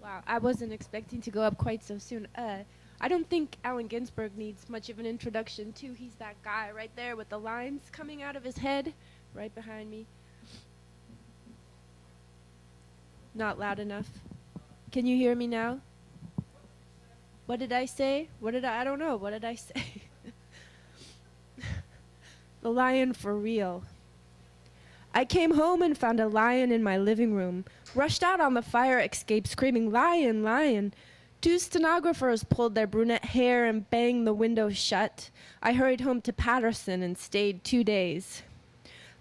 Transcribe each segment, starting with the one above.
Wow, I wasn't expecting to go up quite so soon. I don't think Allen Ginsberg needs much of an introduction, too. He's that guy right there with the lines coming out of his head, right behind me. Not loud enough. Can you hear me now? What did I say? I don't know. What did I say? The lion for real. I came home and found a lion in my living room, rushed out on the fire escape screaming, "Lion, lion." Two stenographers pulled their brunette hair and banged the window shut. I hurried home to Patterson and stayed 2 days.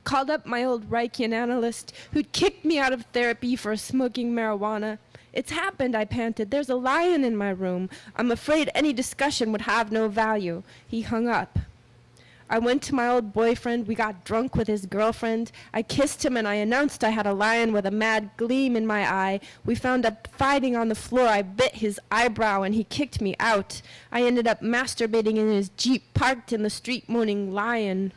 Called up my old Reichian analyst who'd kicked me out of therapy for smoking marijuana. "It's happened," I panted. "There's a lion in my room. I'm afraid any discussion would have no value." He hung up. I went to my old boyfriend. We got drunk with his girlfriend. I kissed him and I announced I had a lion with a mad gleam in my eye. We found up fighting on the floor. I bit his eyebrow and he kicked me out. I ended up masturbating in his Jeep parked in the street moaning, "Lion."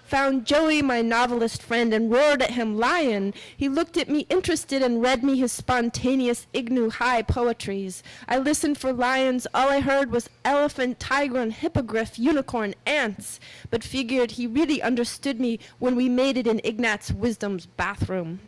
Found Joey, my novelist friend, and roared at him, "Lion." He looked at me interested and read me his spontaneous Ignu high poetries. I listened for lions. All I heard was elephant, tiger, and hippogriff, unicorn, ants, but figured he really understood me when we made it in Ignatz Wisdom's bathroom.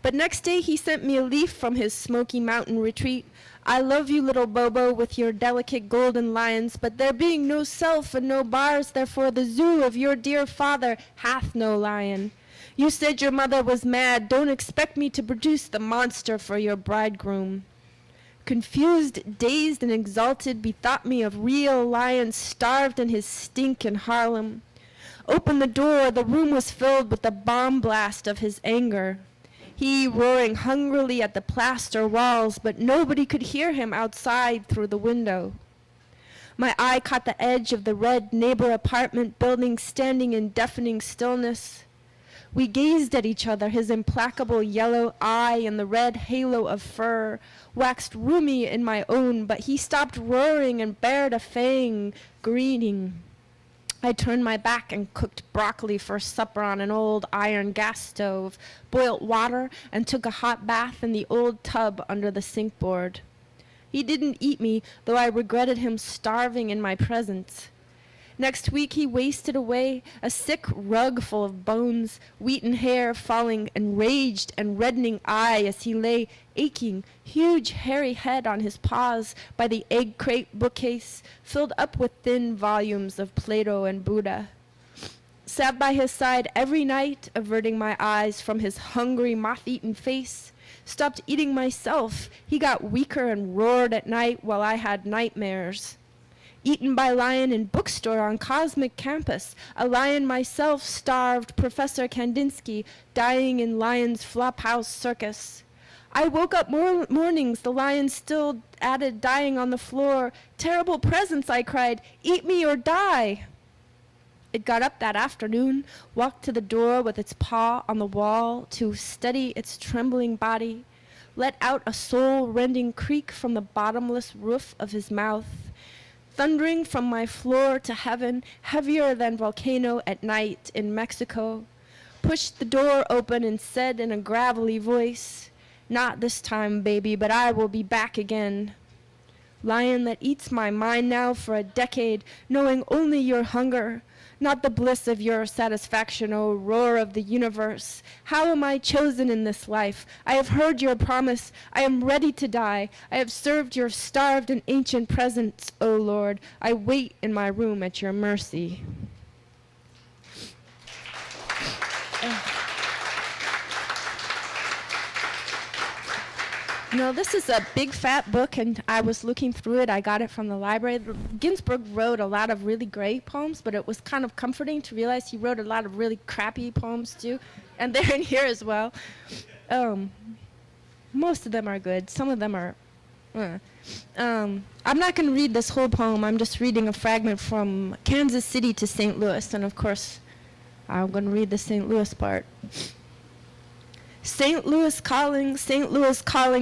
But next day he sent me a leaf from his Smoky Mountain retreat. "I love you, little Bobo, with your delicate golden lions, but there being no self and no bars, therefore the zoo of your dear father hath no lion. You said your mother was mad. Don't expect me to produce the monster for your bridegroom." Confused, dazed, and exalted, bethought me of real lions starved in his stink in Harlem. Opened the door. The room was filled with the bomb blast of his anger. He roaring hungrily at the plaster walls, but nobody could hear him outside through the window. My eye caught the edge of the red neighbor apartment building standing in deafening stillness. We gazed at each other, his implacable yellow eye and the red halo of fur waxed roomy in my own, but he stopped roaring and bared a fang, greeting. I turned my back and cooked broccoli for supper on an old iron gas stove, boiled water, and took a hot bath in the old tub under the sink board. He didn't eat me, though I regretted him starving in my presence. Next week he wasted away, a sick rug full of bones, wheaten hair falling, enraged and reddening eye as he lay aching, huge hairy head on his paws by the egg crate bookcase, filled up with thin volumes of Plato and Buddha. Sat by his side every night, averting my eyes from his hungry, moth-eaten face. Stopped eating myself. He got weaker and roared at night while I had nightmares. Eaten by lion in bookstore on Cosmic Campus. A lion myself, starved. Professor Kandinsky, dying in lion's flophouse circus. I woke up mornings, the lion still added, dying on the floor. "Terrible presence," I cried. "Eat me or die." It got up that afternoon, walked to the door with its paw on the wall to steady its trembling body, let out a soul-rending creak from the bottomless roof of his mouth. Thundering from my floor to heaven, heavier than volcano at night in Mexico, pushed the door open and said in a gravelly voice, "Not this time, baby, but I will be back again." Lion that eats my mind now for a decade, knowing only your hunger, not the bliss of your satisfaction, O roar of the universe. How am I chosen in this life? I have heard your promise. I am ready to die. I have served your starved and ancient presence, O Lord. I wait in my room at your mercy. No, this is a big fat book, and I was looking through it. I got it from the library. Ginsberg wrote a lot of really great poems, but it was kind of comforting to realize he wrote a lot of really crappy poems too, and they're in here as well. Most of them are good. Some of them are. I'm not going to read this whole poem. I'm just reading a fragment from Kansas City to St. Louis, and of course, I'm going to read the St. Louis part. St. Louis calling,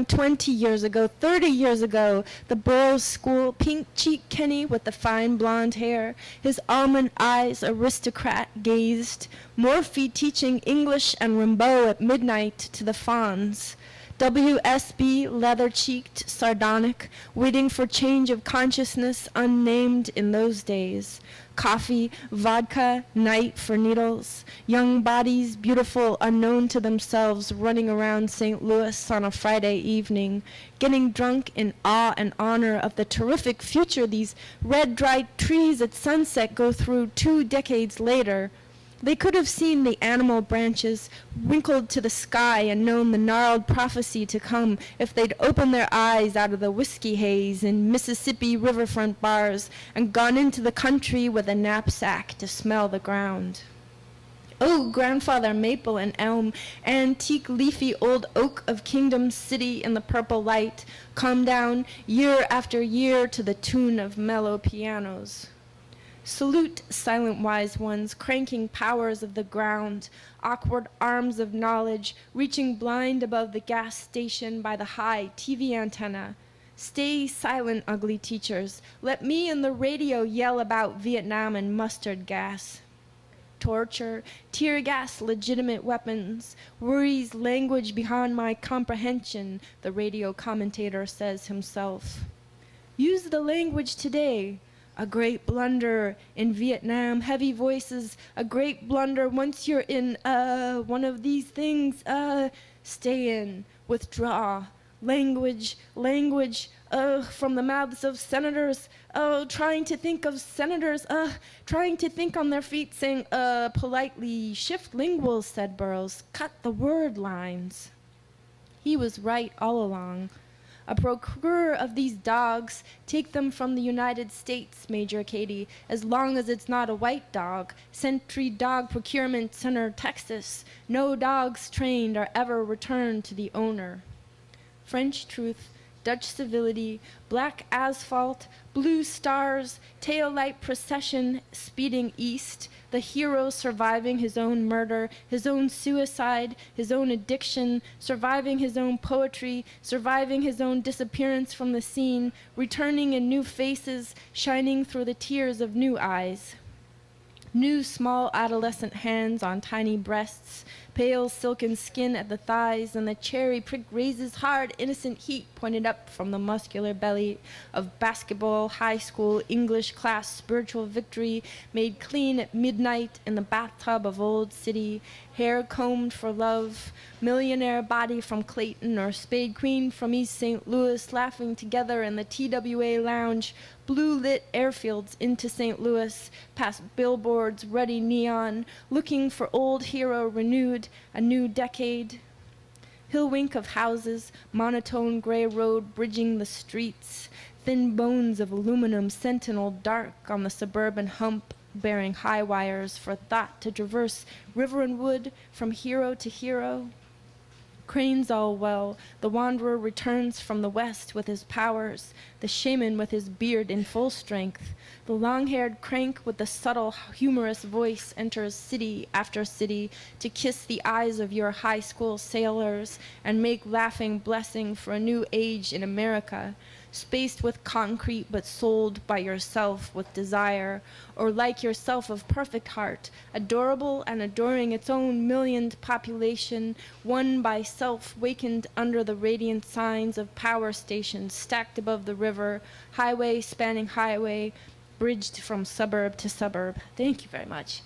20 years ago, 30 years ago, the Burroughs School, pink-cheeked Kenny with the fine blonde hair, his almond eyes, aristocrat gazed, Morphy teaching English and Rimbaud at midnight to the fawns. WSB, leather-cheeked, sardonic, waiting for change of consciousness unnamed in those days. Coffee, vodka, night for needles. Young bodies, beautiful, unknown to themselves, running around St. Louis on a Friday evening, getting drunk in awe and honor of the terrific future these red, dry trees at sunset go through 2 decades later. They could have seen the animal branches wrinkled to the sky and known the gnarled prophecy to come if they'd opened their eyes out of the whiskey haze in Mississippi riverfront bars and gone into the country with a knapsack to smell the ground. Oh, grandfather maple and elm, antique leafy old oak of Kingdom City in the purple light, come down year after year to the tune of mellow pianos. Salute, silent wise ones, cranking powers of the ground, awkward arms of knowledge, reaching blind above the gas station by the high TV antenna. Stay silent, ugly teachers. Let me and the radio yell about Vietnam and mustard gas. Torture, tear gas, legitimate weapons, worries language beyond my comprehension, the radio commentator says himself. Use the language today. A great blunder in Vietnam, heavy voices, a great blunder once you're in, one of these things, stay in, withdraw, language, from the mouths of senators, trying to think of senators, trying to think on their feet, saying, politely, shift linguals, said Burroughs, cut the word lines. He was right all along. A procurer of these dogs, take them from the United States, Major Cady, as long as it's not a white dog. Sentry Dog Procurement Center, Texas. No dogs trained are ever returned to the owner. French truth, Dutch civility, black asphalt, blue stars, tail light procession speeding east, the hero surviving his own murder, his own suicide, his own addiction, surviving his own poetry, surviving his own disappearance from the scene, returning in new faces, shining through the tears of new eyes. New small adolescent hands on tiny breasts, pale silken skin at the thighs, and the cherry prick raises hard, innocent heat pointed up from the muscular belly of basketball, high school, English class, spiritual victory, made clean at midnight in the bathtub of Old City, hair combed for love, millionaire body from Clayton or Spade Queen from East St. Louis laughing together in the TWA lounge, blue-lit airfields into St. Louis, past billboards, ruddy neon, looking for old hero renewed, a new decade. Hillwink of houses, monotone gray road bridging the streets, thin bones of aluminum sentinel dark on the suburban hump, bearing high wires for thought to traverse river and wood from hero to hero. Cranes all well, the wanderer returns from the west with his powers, the shaman with his beard in full strength. The long-haired crank with the subtle, humorous voice enters city after city to kiss the eyes of your high school sailors and make laughing blessing for a new age in America, spaced with concrete but sold by yourself with desire, or like yourself of perfect heart, adorable and adoring its own millioned population, won by self wakened under the radiant signs of power stations stacked above the river, highway spanning highway, bridged from suburb to suburb. Thank you very much.